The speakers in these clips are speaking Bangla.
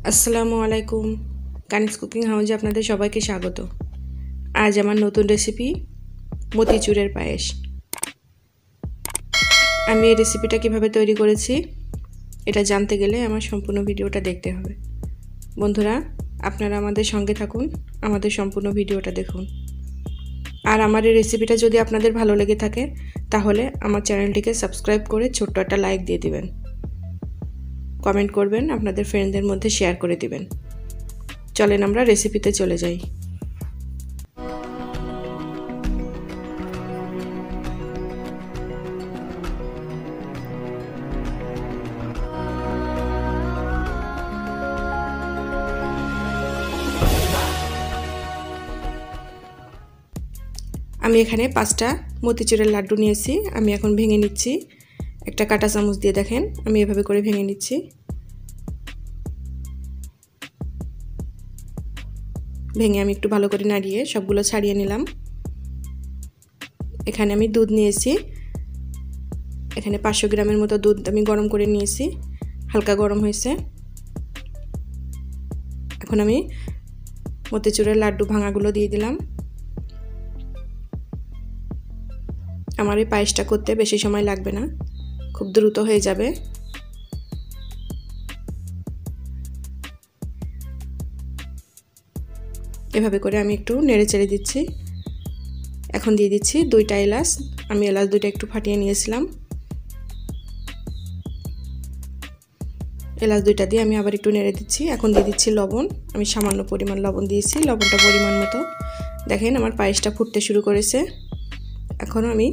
আসসালামু আলাইকুম। কানিজ কুকিং হাউজে আপনাদের সবাইকে স্বাগত। আজ আমার নতুন রেসিপি মতিচুরের পায়েস। আমি এই রেসিপিটা কিভাবে তৈরি করেছি এটা জানতে গেলে আমার সম্পূর্ণ ভিডিওটা দেখতে হবে। বন্ধুরা, আপনারা আমাদের সঙ্গে থাকুন, আমাদের সম্পূর্ণ ভিডিওটা দেখুন। আর আমার এই রেসিপিটা যদি আপনাদের ভালো লেগে থাকে তাহলে আমার চ্যানেলটিকে সাবস্ক্রাইব করে ছোট্ট একটা লাইক দিয়ে দিবেন, কমেন্ট করবেন, আপনাদের ফ্রেন্ডদের মধ্যে শেয়ার করে দিবেন। চলেন আমরা রেসিপিতে চলে যাই। আমি এখানে 5টা মতিচুরের লাড্ডু নিয়েছি। আমি এখন ভেঙে নিচ্ছি। একটা কাঁটা চামচ দিয়ে দেখেন আমি এভাবে করে ভেঙে নিচ্ছি। ভেঙে আমি একটু ভালো করে নাড়িয়ে সবগুলো ছাড়িয়ে নিলাম। এখানে আমি দুধ নিয়েছি। এখানে 500 গ্রামের মতো দুধ আমি গরম করে নিয়েছি, হালকা গরম হয়েছে। এখন আমি মতিচুরের লাড্ডু ভাঙাগুলো দিয়ে দিলাম। আমার এই পায়েসটা করতে বেশি সময় লাগবে না, খুব দ্রুত হয়ে যাবে। এভাবে করে আমি একটু নেড়ে চেড়ে দিচ্ছি। এখন দিয়ে দিচ্ছি 2টা এলাচ। আমি এলাচ 2টা একটু ফাটিয়ে নিয়েছিলাম। এলাচ 2টা দিয়ে আমি আবার একটু নেড়ে দিচ্ছি। এখন দিয়ে দিচ্ছি লবণ। আমি সামান্য পরিমাণ লবণ দিয়েছি, লবণটা পরিমাণ মতো। দেখেন আমার পায়েসটা ফুটতে শুরু করেছে। এখন আমি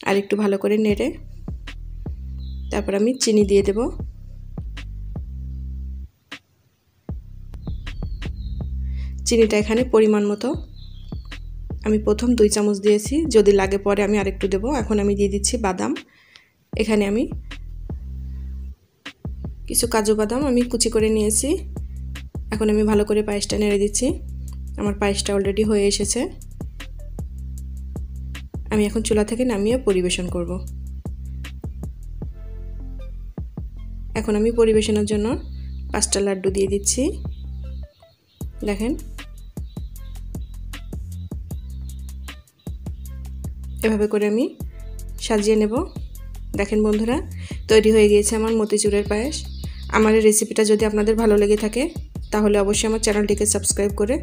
আর একটু ভালো করে নেড়ে তারপর আমি চিনি দিয়ে দেব। চিনিটা এখানে পরিমাণ মতো। আমি প্রথম 2 চামচ দিয়েছি, যদি লাগে পরে আমি আরেকটু দেব। এখন আমি দিয়ে দিচ্ছি বাদাম। এখানে আমি কিছু কাজু বাদাম আমি কুচি করে নিয়েছি। এখন আমি ভালো করে পায়েসটা নেড়ে দিচ্ছি। আমার পায়েসটা অলরেডি হয়ে এসেছে। আমি এখন চুলা থেকে নামিয়ে পরিবেশন করব। এখন আমি পরিবেশনের জন্য 5টা লাড্ডু দিয়ে দিচ্ছি। দেখেন এভাবে করে আমি সাজিয়ে নেব। দেখেন বন্ধুরা, তৈরি হয়ে গিয়েছে আমার মতিচুরের পায়েস। আমার এই রেসিপিটা যদি আপনাদের ভালো লেগে থাকে তাহলে অবশ্যই আমার চ্যানেলটিকে সাবস্ক্রাইব করে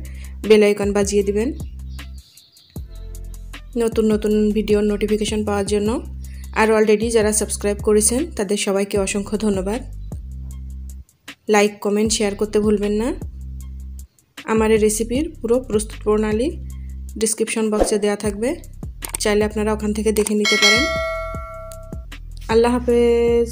বেল আইকন বাজিয়ে দিবেন নতুন নতুন ভিডিওর নোটিফিকেশন পাওয়ার জন্য। আর অলরেডি যারা সাবস্ক্রাইব করেছেন তাদের সবাইকে অসংখ্য ধন্যবাদ। লাইক, কমেন্ট, শেয়ার করতে ভুলবেন না। আমার এই রেসিপির পুরো প্রস্তুত প্রণালী ডেসক্রিপশন বক্সে দেওয়া থাকবে, চাইলে আপনারা ওখান থেকে দেখে নিতে পারেন। আল্লাহ হাফেজ।